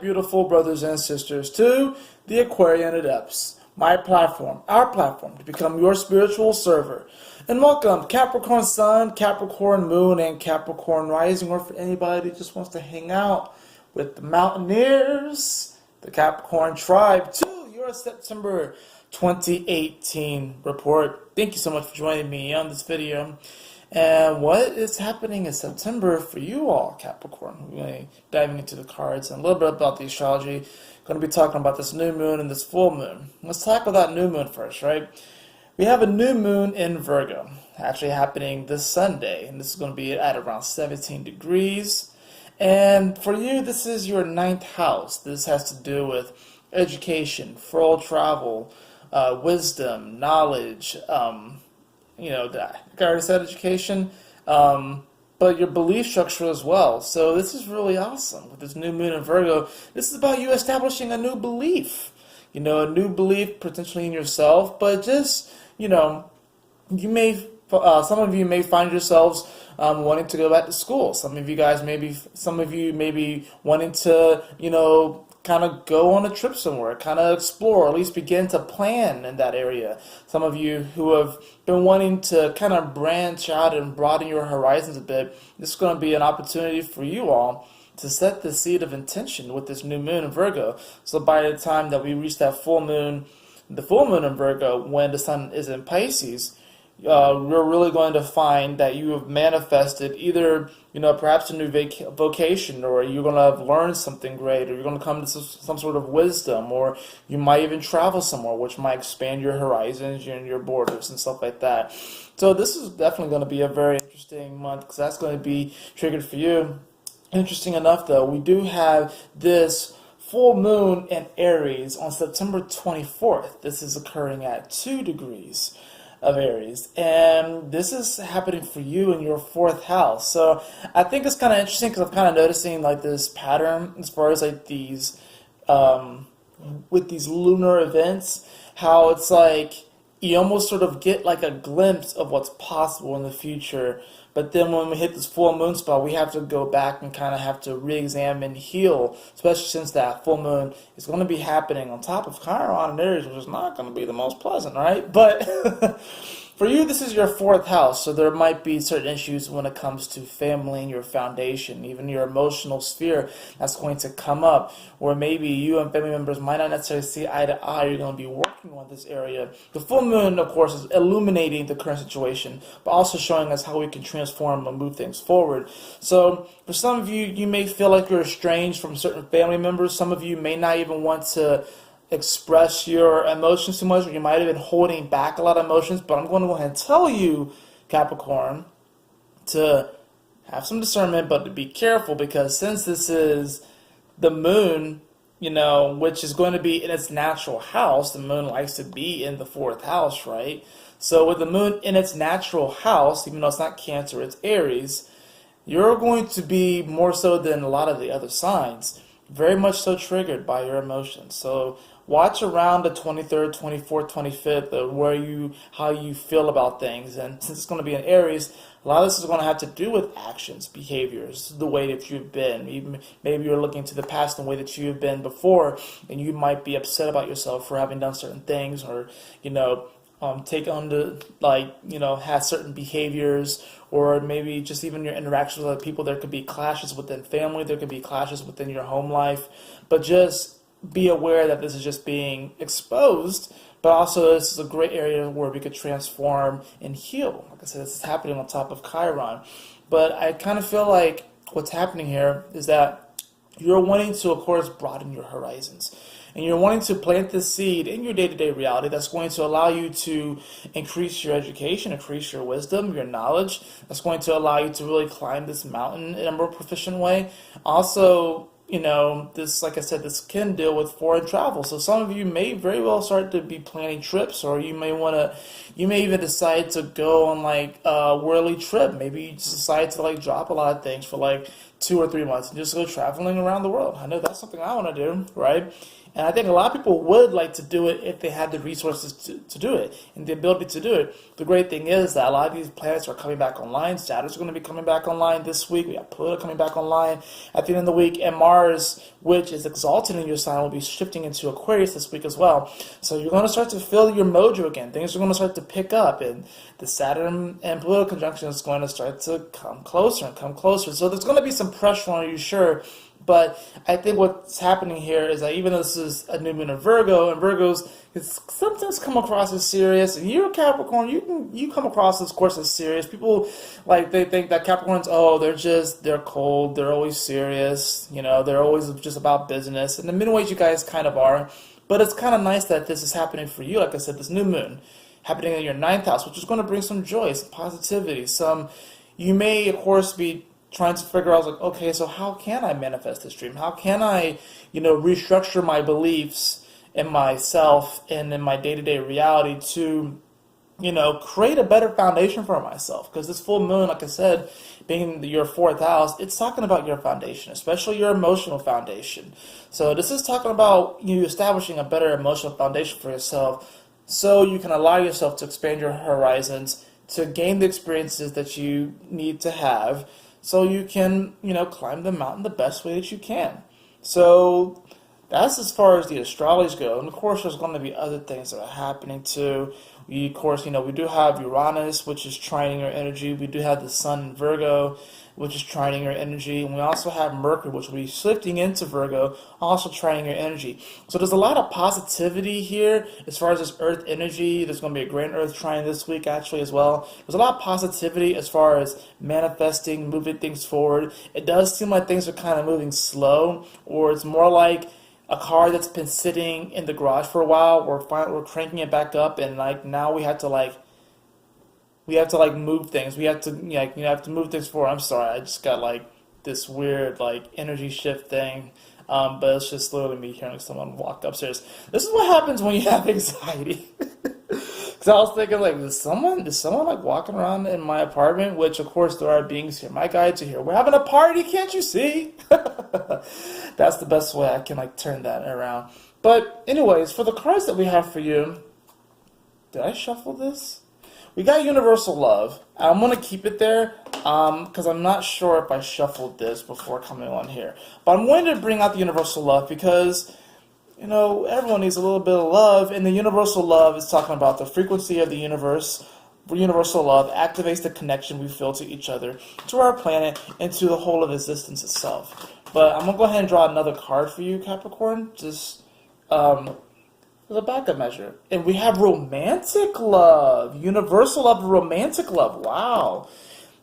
beautiful brothers and sisters, to the Aquarian Adepts, my platform, our platform, to become your spiritual server. And welcome, Capricorn Sun, Capricorn Moon, and Capricorn Rising, or for anybody that just wants to hang out with the Mountaineers, the Capricorn Tribe, to your September 2018 report. Thank you so much for joining me on this video. And what is happening in September for you all, Capricorn? We're going to be diving into the cards and a little bit about the astrology. Going to be talking about this new moon and this full moon. Let's talk about that new moon first, right? We have a new moon in Virgo, actually happening this Sunday, and this is going to be at around 17 degrees. And for you, this is your 9th house. This has to do with education, world travel, wisdom, knowledge, I already said education, but your belief structure as well. So this is really awesome with this new moon in Virgo. This is about you establishing a new belief, a new belief potentially in yourself, but just, you may, some of you may find yourselves wanting to go back to school. Some of you may be wanting to, kind of go on a trip somewhere, kind of explore, or at least begin to plan in that area. Some of you who have been wanting to kind of branch out and broaden your horizons a bit, this is going to be an opportunity for you all to set the seed of intention with this new moon in Virgo. So by the time that we reach that full moon, the full moon in Virgo, when the sun is in Pisces, we're really going to find that you have manifested either, perhaps a new vocation, or you're going to have learned something great, or you're going to come to some sort of wisdom, or you might even travel somewhere, which might expand your horizons and your borders and stuff like that. So this is definitely going to be a very interesting month, because that's going to be triggered for you. Interesting enough, though, we do have this full moon in Aries on September 24th. This is occurring at 2 degrees of Aries, and this is happening for you in your 4th house. So I think it's kind of interesting, because I'm kind of noticing like this pattern as far as like these with these lunar events, how it's like you almost sort of get like a glimpse of what's possible in the future, but then when we hit this full moon spot, we have to go back and kind of have to re-examine, heal, especially since that full moon is going to be happening on top of Chiron and Aries, which is not going to be the most pleasant, right? But for you, this is your 4th house, so there might be certain issues when it comes to family and your foundation, even your emotional sphere that's going to come up, where maybe you and family members might not necessarily see eye to eye. You're going to be working on this area. The full moon, of course, is illuminating the current situation, but also showing us how we can transform and move things forward. So for some of you, you may feel like you're estranged from certain family members. Some of you may not even want to express your emotions too much, or you might have been holding back a lot of emotions. But I'm going to go ahead and tell you, Capricorn, to have some discernment, but to be careful, because since this is the moon, which is going to be in its natural house, the moon likes to be in the 4th house, right? So with the moon in its natural house, even though it's not Cancer, it's Aries, you're going to be more so than a lot of the other signs, very much so triggered by your emotions. So watch around the 23rd, 24th, 25th of how you feel about things. And since it's going to be in Aries, a lot of this is going to have to do with actions, behaviors, the way that you've been. Even maybe you're looking to the past, the way that you've been before, and you might be upset about yourself for having done certain things, or take on have certain behaviors, or maybe just even your interactions with other people. There could be clashes within family, there could be clashes within your home life, but just be aware that this is just being exposed, but also this is a great area where we could transform and heal. Like I said, this is happening on top of Chiron, but I kind of feel like what's happening here is that you're wanting to, of course, broaden your horizons. And you're wanting to plant this seed in your day-to-day reality that's going to allow you to increase your education, increase your wisdom, your knowledge. That's going to allow you to really climb this mountain in a more proficient way. Also, this, like I said, this can deal with foreign travel. So some of you may very well start to be planning trips, or you may even decide to go on like a whirly trip. Maybe you just decide to like drop a lot of things for like 2 or 3 months and just go traveling around the world. I know that's something I want to do, right? And I think a lot of people would like to do it if they had the resources to do it and the ability to do it. The great thing is that a lot of these planets are coming back online. Saturn's going to be coming back online this week. We have Pluto coming back online at the end of the week. And Mars, which is exalted in your sign, will be shifting into Aquarius this week as well. So you're going to start to feel your mojo again. Things are going to start to pick up. And the Saturn and Pluto conjunction is going to start to come closer and come closer. So there's going to be some pressure on you, sure. But I think what's happening here is that even though this is a new moon in Virgo, and Virgos can sometimes come across as serious, and you're a Capricorn, you come across, of course, as serious. People, like, they think that Capricorns, oh, they're cold, they're always serious, you know, they're always just about business. And in many ways, you guys kind of are. But it's kind of nice that this is happening for you. Like I said, this new moon happening in your 9th house, which is going to bring some joy, some positivity, you may, of course, be trying to figure out, like, okay, so how can I manifest this dream? How can I, restructure my beliefs in myself and in my day-to-day reality to, create a better foundation for myself? Because this full moon, like I said, being your 4th house, it's talking about your foundation, especially your emotional foundation. So this is talking about you establishing a better emotional foundation for yourself so you can allow yourself to expand your horizons, to gain the experiences that you need to have, so you can, climb the mountain the best way that you can. So that's as far as the astrology go. And of course, there's going to be other things that are happening too. We do have Uranus, which is trining your energy. We do have the Sun in Virgo, which is trining your energy. And we also have Mercury, which will be shifting into Virgo, also trining your energy. So there's a lot of positivity here as far as this Earth energy. There's going to be a grand Earth trine this week, actually, as well. There's a lot of positivity as far as manifesting, moving things forward. It does seem like things are kind of moving slow, or it's more like a car that's been sitting in the garage for a while. We're cranking it back up, and now we have to move things. We have to have to move things forward. I'm sorry, I just got this weird energy shift thing. But it's just literally me hearing someone walk upstairs. This is what happens when you have anxiety. Because I was thinking, is someone walking around in my apartment? Which, of course, there are beings here. My guides are here. We're having a party, can't you see? That's the best way I can turn that around. But anyways, for the cards that we have for you, did I shuffle this? We got Universal Love. I'm going to keep it there because I'm not sure if I shuffled this before coming on here. But I'm going to bring out the Universal Love because, everyone needs a little bit of love. And the Universal Love is talking about the frequency of the universe. Universal Love activates the connection we feel to each other, to our planet, and to the whole of existence itself. But I'm going to go ahead and draw another card for you, Capricorn. Just as a backup measure. And we have romantic love. Universal love, romantic love. Wow.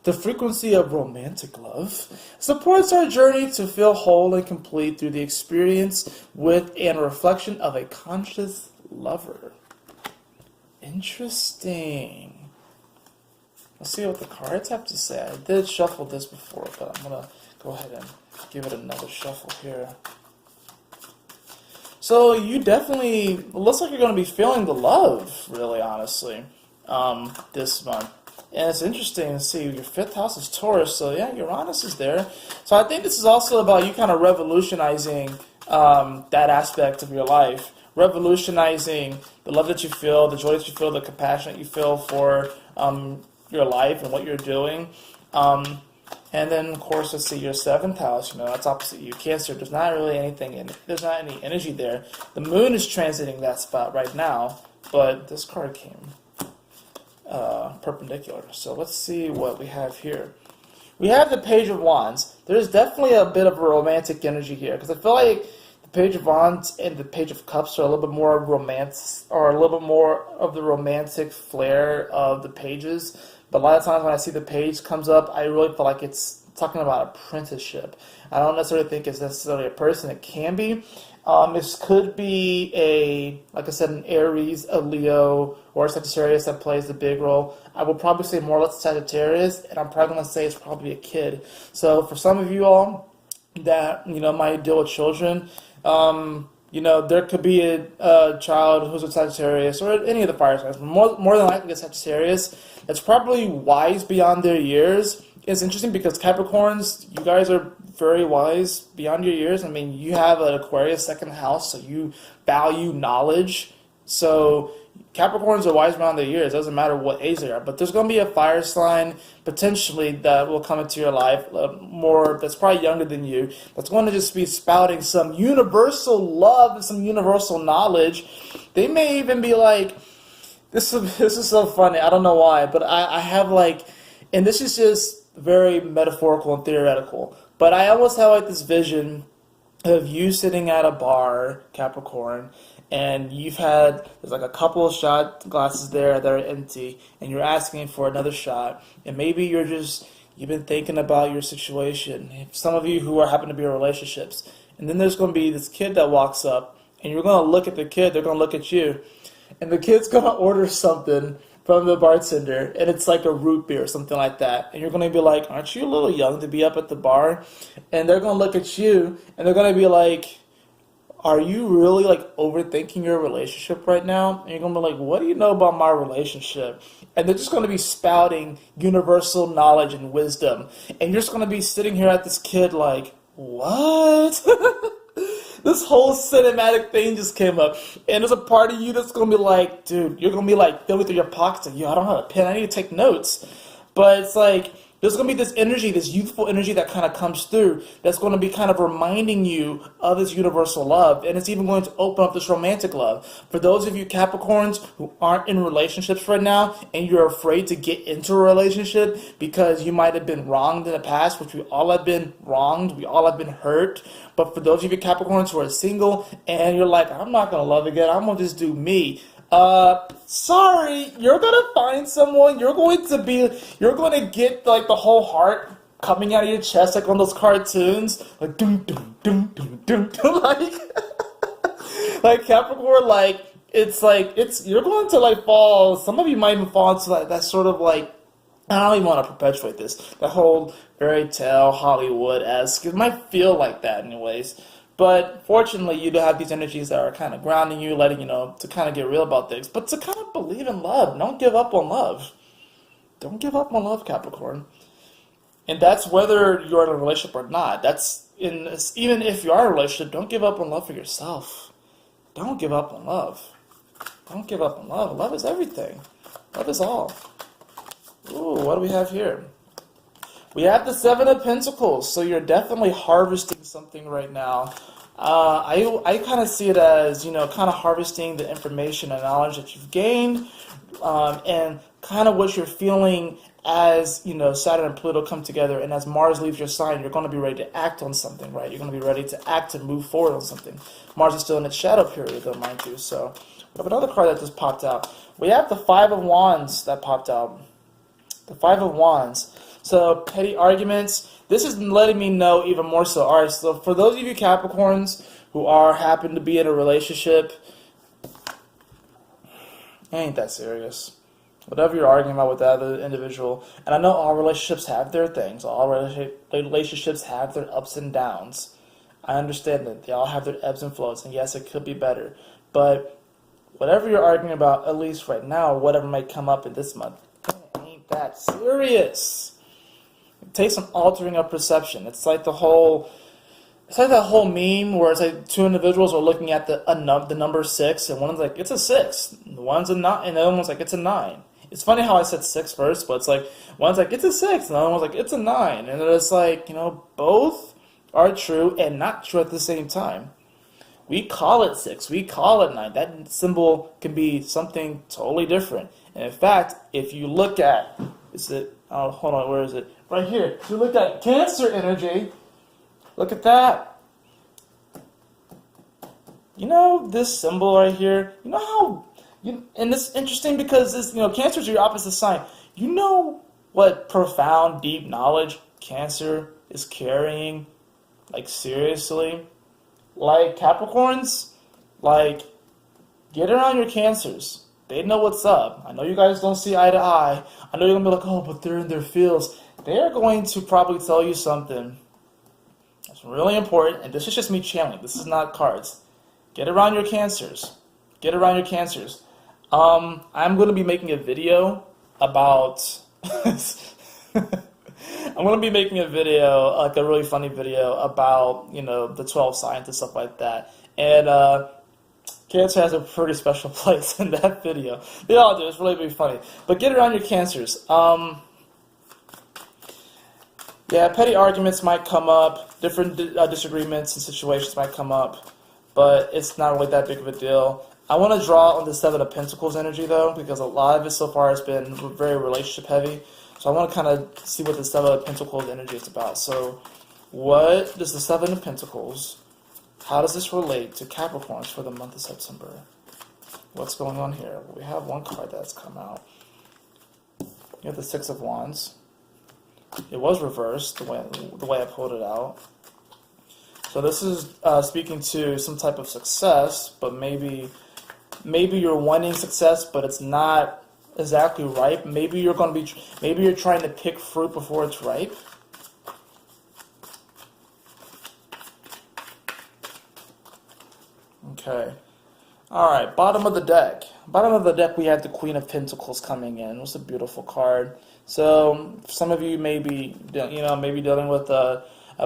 The frequency of romantic love supports our journey to feel whole and complete through the experience with and reflection of a conscious lover. Interesting. Let's see what the cards have to say. I did shuffle this before, but I'm going to go ahead and give it another shuffle here. So you definitely, it looks like you're going to be feeling the love, really, honestly, this month. And it's interesting to see your 5th house is Taurus, so yeah, Uranus is there. So I think this is also about you kind of revolutionizing that aspect of your life, revolutionizing the love that you feel, the joy that you feel, the compassion that you feel for your life and what you're doing. And then, of course, let's see, your 7th house, that's opposite you, Cancer. There's not really anything in it. There's not any energy there. The moon is transiting that spot right now, but this card came perpendicular. So let's see what we have here. We have the Page of Wands. There's definitely a bit of a romantic energy here, because I feel like the Page of Wands and the Page of Cups are a little bit more romance, or a little bit more of the romantic flair of the pages. But a lot of times when I see the page comes up, I really feel like it's talking about apprenticeship. I don't necessarily think it's necessarily a person. It can be. This could be like I said, an Aries, a Leo, or a Sagittarius that plays the big role. I would probably say more or less Sagittarius, and I'm probably going to say it's probably a kid. So for some of you all that, might deal with children, there could be a child who's a Sagittarius, or any of the fire signs. More than likely a Sagittarius that's probably wise beyond their years. It's interesting because Capricorns, you guys are very wise beyond your years. I mean, you have an Aquarius second house, so you value knowledge. So Capricorns are wise beyond their years. It doesn't matter what age they are. But there's going to be a fire sign potentially that will come into your life, more that's probably younger than you, that's going to just be spouting some universal love and some universal knowledge. They may even be like, this is so funny. I don't know why, but I have like, and this is just very metaphorical and theoretical, but I almost have like this vision of you sitting at a bar, Capricorn, and there's like a couple of shot glasses there that are empty, and you're asking for another shot, and maybe you've been thinking about your situation. Some of you who happen to be in relationships, and then there's going to be this kid that walks up, and you're going to look at the kid, they're going to look at you, and the kid's going to order something from the bartender, and it's like a root beer or something like that, and you're going to be like, aren't you a little young to be up at the bar? And they're going to look at you, and they're going to be like, are you really like overthinking your relationship right now? And you're going to be like, what do you know about my relationship? And they're just going to be spouting universal knowledge and wisdom, and you're just going to be sitting here at this kid like, what? This whole cinematic thing just came up, and there's a part of you that's going to be like, dude, you're going to be like filling through your pockets, like, yo, I don't have a pen, I need to take notes. But it's like, there's going to be this energy, this youthful energy that kind of comes through, that's going to be kind of reminding you of this universal love, and it's even going to open up this romantic love. For those of you Capricorns who aren't in relationships right now, and you're afraid to get into a relationship because you might have been wronged in the past, which we all have been wronged, we all have been hurt. But for those of you Capricorns who are single, and you're like, I'm not going to love again, I'm going to just do me. Sorry, you're gonna find someone, you're going to get like the whole heart coming out of your chest like on those cartoons, like doom doom doom doom doom doom, like Capricorn, you're going to like fall, some of you might even fall into like that sort of like, I don't even want to perpetuate this, that whole fairy tale Hollywood-esque, it might feel like that anyways. But fortunately, you do have these energies that are kind of grounding you, letting you know to kind of get real about things, but to kind of believe in love. Don't give up on love. Don't give up on love, Capricorn. And that's whether you're in a relationship or not. Even if you are in a relationship, don't give up on love for yourself. Don't give up on love. Don't give up on love. Love is everything. Love is all. Ooh, what do we have here? We have the Seven of Pentacles, so you're definitely harvesting something right now. I kind of see it as, kind of harvesting the information and knowledge that you've gained, and kind of what you're feeling as, Saturn and Pluto come together, and as Mars leaves your sign, you're going to be ready to act on something, right? You're going to be ready to act and move forward on something. Mars is still in its shadow period, though, mind you. So we have another card that just popped out. We have the Five of Wands that popped out. The Five of Wands. So, petty arguments. This is letting me know even more so. Alright, so for those of you Capricorns who happen to be in a relationship, it ain't that serious. Whatever you're arguing about with that other individual, and I know all relationships have their things. All relationships have their ups and downs. I understand that. They all have their ebbs and flows, and yes, it could be better. But whatever you're arguing about, at least right now, whatever might come up in this month, it ain't that serious. It takes some altering of perception. It's like that whole meme where it's like two individuals are looking at the number 6, and one's like, it's a 6, one's a 9, and the other one's like, it's a 9. It's funny how I said 6 first, but it's like, one's like, it's a 6, and the other one's like, it's a 9. And it's like, both are true and not true at the same time. We call it 6, we call it 9. That symbol can be something totally different. And in fact, if you look at, hold on, where is it? Right here. If you look at Cancer energy, look at that. This symbol right here, and this is interesting because this, Cancer is your opposite sign. You know what profound, deep knowledge Cancer is carrying? Like, seriously? Like, Capricorns, like, get around your Cancers. They know what's up. I know you guys don't see eye to eye. I know you're going to be like, oh, but they're in their fields. They're going to probably tell you something that's really important, and this is just me channeling. This is not cards. Get around your Cancers. Get around your Cancers. I'm going to be making a video about I'm gonna be making a video, like a really funny video about, you know, the 12 signs and stuff like that. And Cancer has a pretty special place in that video. They all do. It's really funny. But get around your Cancers. Yeah, petty arguments might come up. Different disagreements and situations might come up. But it's not really that big of a deal. I want to draw on the Seven of Pentacles energy, though, because a lot of it so far has been very relationship heavy. So I want to kind of see what the Seven of Pentacles energy is about. So what does the Seven of Pentacles, how does this relate to Capricorns for the month of September? What's going on here? Well, we have one card that's come out. You have the Six of Wands. It was reversed the way I pulled it out. So this is speaking to some type of success, but maybe you're wanting success, but it's not exactly ripe. Maybe you're trying to pick fruit before it's ripe. Okay. Alright, bottom of the deck. Bottom of the deck, we have the Queen of Pentacles coming in. It's a beautiful card. So, some of you may be, maybe dealing with a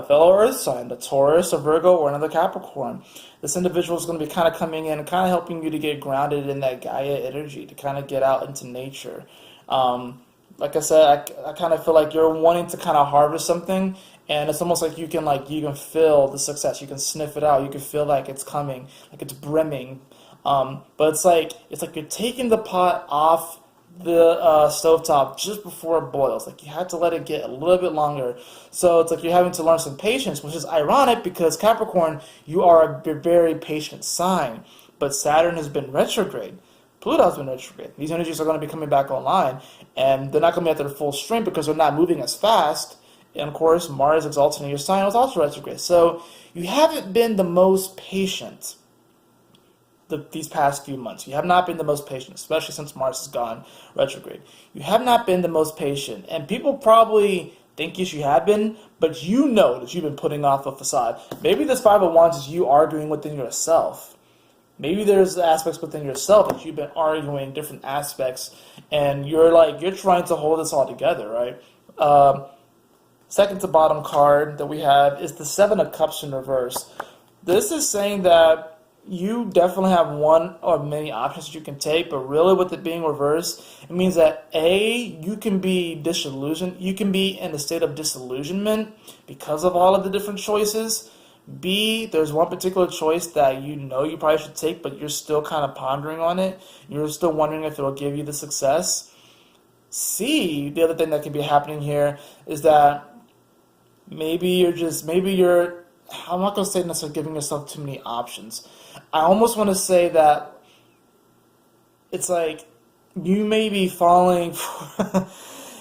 fellow Earth sign, a Taurus, a Virgo, or another Capricorn. This individual is going to be kind of coming in and kind of helping you to get grounded in that Gaia energy, to kind of get out into nature. Like I said, I kind of feel like you're wanting to kind of harvest something, and it's almost like you can feel the success. You can sniff it out. You can feel like it's coming, like it's brimming. But it's like you're taking the pot off the stovetop just before it boils. Like you have to let it get a little bit longer. So it's like you're having to learn some patience, which is ironic because Capricorn, you are a very patient sign. But Saturn has been retrograde. Pluto has been retrograde. These energies are going to be coming back online, and they're not going to be at their full strength because they're not moving as fast. And of course, Mars exalted in your sign was also retrograde. So you haven't been the most patient these past few months. You have not been the most patient, especially since Mars has gone retrograde. You have not been the most patient, and people probably think you have been, but you know that you've been putting off a facade. Maybe this Five of Wands is you arguing within yourself. Maybe there's aspects within yourself that you've been arguing different aspects, and you're trying to hold this all together, right? Second to bottom card that we have is the Seven of Cups in reverse. This is saying that you definitely have one or many options that you can take, but really with it being reversed, it means that A, you can be disillusioned. You can be in a state of disillusionment because of all of the different choices. B, there's one particular choice that you know you probably should take, but you're still kind of pondering on it. You're still wondering if it'll give you the success. C, the other thing that can be happening here is that maybe you're I'm not going to say necessarily giving yourself too many options. I almost want to say that it's like you may be falling for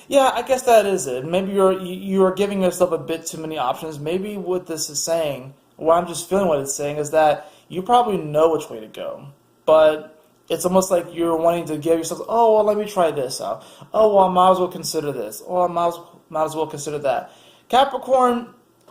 yeah, I guess that is it. Maybe you're giving yourself a bit too many options. Maybe what this is saying, or I'm just feeling what it's saying, is that you probably know which way to go. But it's almost like you're wanting to give yourself, oh, well, let me try this out. Oh, well, I might as well consider this. Oh, I might as well consider that. Capricorn,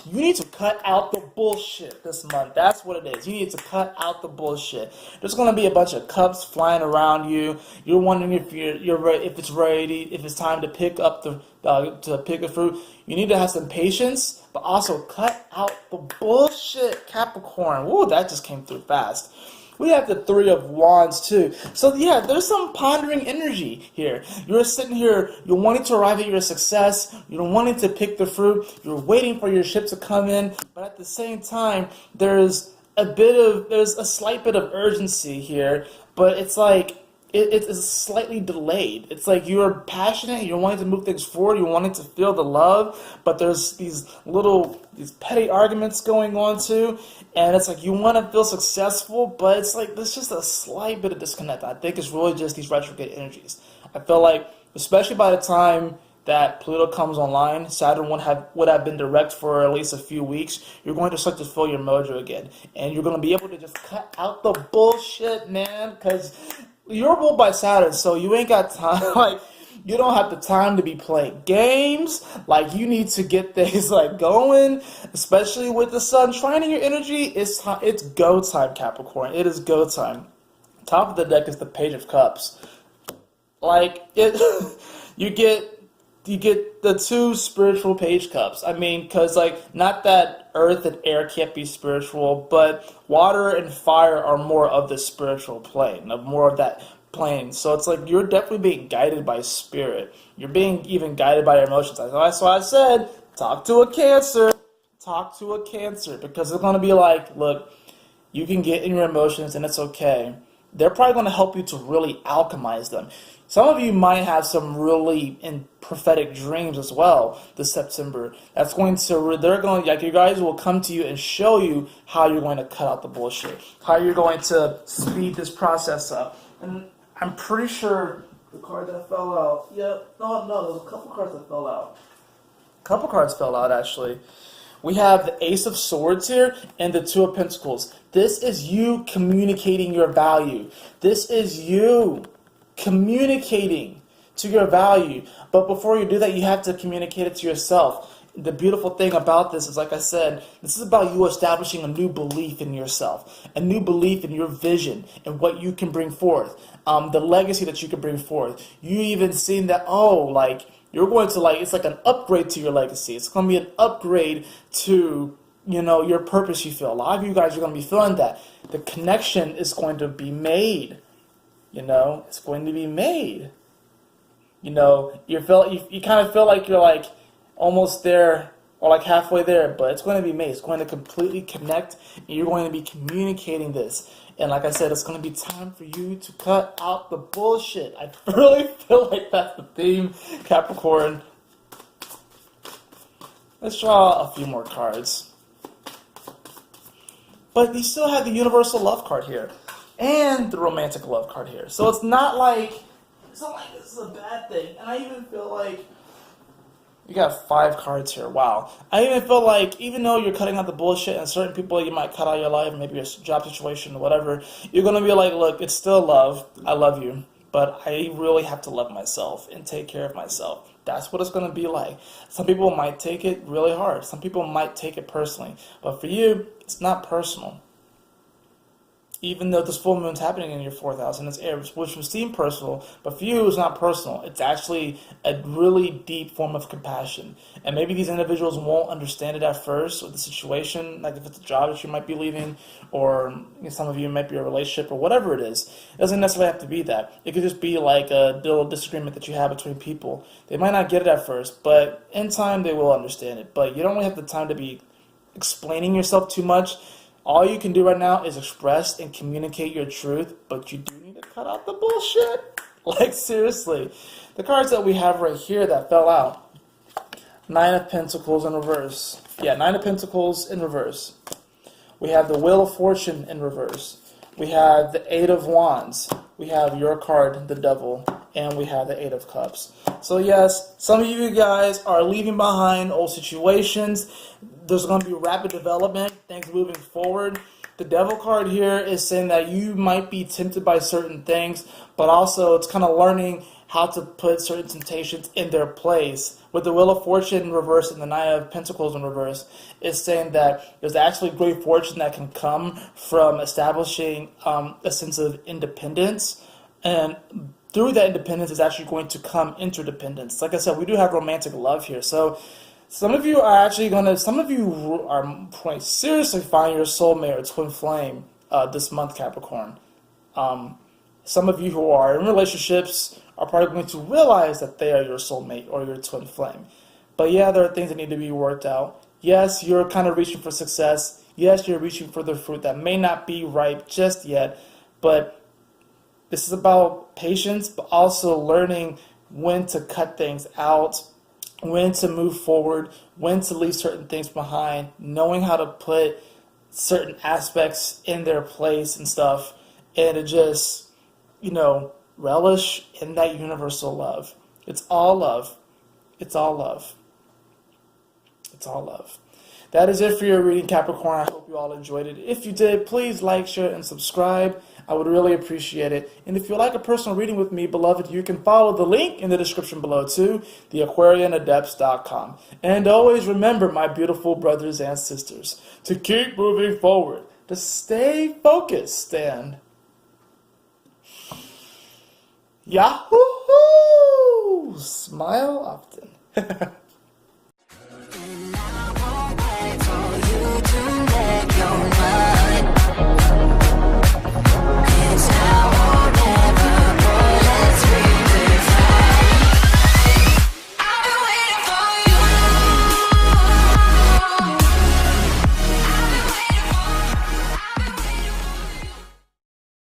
you need to cut out the bullshit this month. That's what it is. You need to cut out the bullshit. There's going to be a bunch of cups flying around you. You're wondering if you're ready, if it's ready, if it's time to pick up to pick a fruit. You need to have some patience, but also cut out the bullshit, Capricorn. Woo, that just came through fast. We have the Three of Wands too. So yeah, there's some pondering energy here. You're sitting here, you're wanting to arrive at your success, you're wanting to pick the fruit, you're waiting for your ship to come in, but at the same time, there's a slight bit of urgency here, but it's like, it is slightly delayed. It's like you're passionate, you're wanting to move things forward, you're wanting to feel the love, but there's these petty arguments going on too, and it's like you want to feel successful, but it's like there's just a slight bit of disconnect. I think it's really just these retrograde energies. I feel like, especially by the time that Pluto comes online, Saturn would have been direct for at least a few weeks, you're going to start to feel your mojo again, and you're going to be able to just cut out the bullshit, man, because you're ruled by Saturn, so you ain't got time. You don't have the time to be playing games. You need to get things going, especially with the sun trining your energy. It's go time, Capricorn. It is go time. Top of the deck is the Page of Cups. You get you get the two spiritual page cups. I mean, because, like, not that earth and air can't be spiritual, but water and fire are more of the spiritual plane, of more of that plane. So it's like you're definitely being guided by spirit. You're being even guided by your emotions. That's why I said, talk to a Cancer. Talk to a Cancer, because they're going to be like, look, you can get in your emotions and it's okay. They're probably going to help you to really alchemize them. Some of you might have some really prophetic dreams as well this September. That's going to, they're going, like, you guys will come to you and show you how you're going to cut out the bullshit, how you're going to speed this process up. And I'm pretty sure the card that fell out, yep, no, there's a couple cards that fell out. A couple cards fell out, actually. We have the Ace of Swords here and the Two of Pentacles. This is you communicating your value. This is you communicating to your value. But before you do that, you have to communicate it to yourself. The beautiful thing about this is, like I said, this is about you establishing a new belief in yourself, a new belief in your vision and what you can bring forth, the legacy that you can bring forth. You even seen that, you're going to, it's like an upgrade to your legacy. It's going to be an upgrade to, your purpose, you feel. A lot of you guys are going to be feeling that. The connection is going to be made. It's going to be made. You kind of feel like you're like almost there or like halfway there, but it's going to be made. It's going to completely connect, and you're going to be communicating this. And like I said, it's going to be time for you to cut out the bullshit. I really feel like that's the theme, Capricorn. Let's draw a few more cards. But you still have the universal love card here and the romantic love card here. So it's not like this is a bad thing. And I even feel like you got 5 cards here. Wow. I even feel like even though you're cutting out the bullshit and certain people you might cut out of your life, maybe your job situation or whatever, you're going to be like, look, it's still love. I love you. But I really have to love myself and take care of myself. That's what it's going to be like. Some people might take it really hard. Some people might take it personally. But for you, it's not personal. Even though this full moon's happening in your 4th house and it's air, which would seem personal, but for you, it's not personal. It's actually a really deep form of compassion. And maybe these individuals won't understand it at first with the situation, like if it's a job that you might be leaving, or some of you might be a relationship, or whatever it is. It doesn't necessarily have to be that. It could just be like a little disagreement that you have between people. They might not get it at first, but in time they will understand it. But you don't really have the time to be explaining yourself too much. All you can do right now is express and communicate your truth, but you do need to cut out the bullshit. Like, seriously. The cards that we have right here that fell out. 9 of Pentacles in reverse. Yeah, 9 of Pentacles in reverse. We have the Wheel of Fortune in reverse. We have the 8 of Wands. We have your card, the Devil. And we have the 8 of Cups. So yes, some of you guys are leaving behind old situations. There's going to be rapid development, things moving forward. The Devil card here is saying that you might be tempted by certain things, but also it's kind of learning how to put certain temptations in their place. With the Wheel of Fortune in reverse and the 9 of Pentacles in reverse, it's saying that there's actually great fortune that can come from establishing a sense of independence, and through that independence is actually going to come interdependence. Like I said, we do have romantic love here. So some of you are actually going to, some of you are going to seriously find your soulmate or twin flame this month, Capricorn. Some of you who are in relationships are probably going to realize that they are your soulmate or your twin flame. But yeah, there are things that need to be worked out. Yes, you're kind of reaching for success. Yes, you're reaching for the fruit that may not be ripe just yet, but this is about patience, but also learning when to cut things out, when to move forward, when to leave certain things behind, knowing how to put certain aspects in their place and stuff, and to just, relish in that universal love. It's all love. It's all love. It's all love. That is it for your reading, Capricorn. I hope you all enjoyed it. If you did, please like, share, and subscribe. I would really appreciate it. And if you'd like a personal reading with me, beloved, you can follow the link in the description below too, theAquarianAdepts.com. And always remember, my beautiful brothers and sisters, to keep moving forward, to stay focused, and Yahoo! Smile often.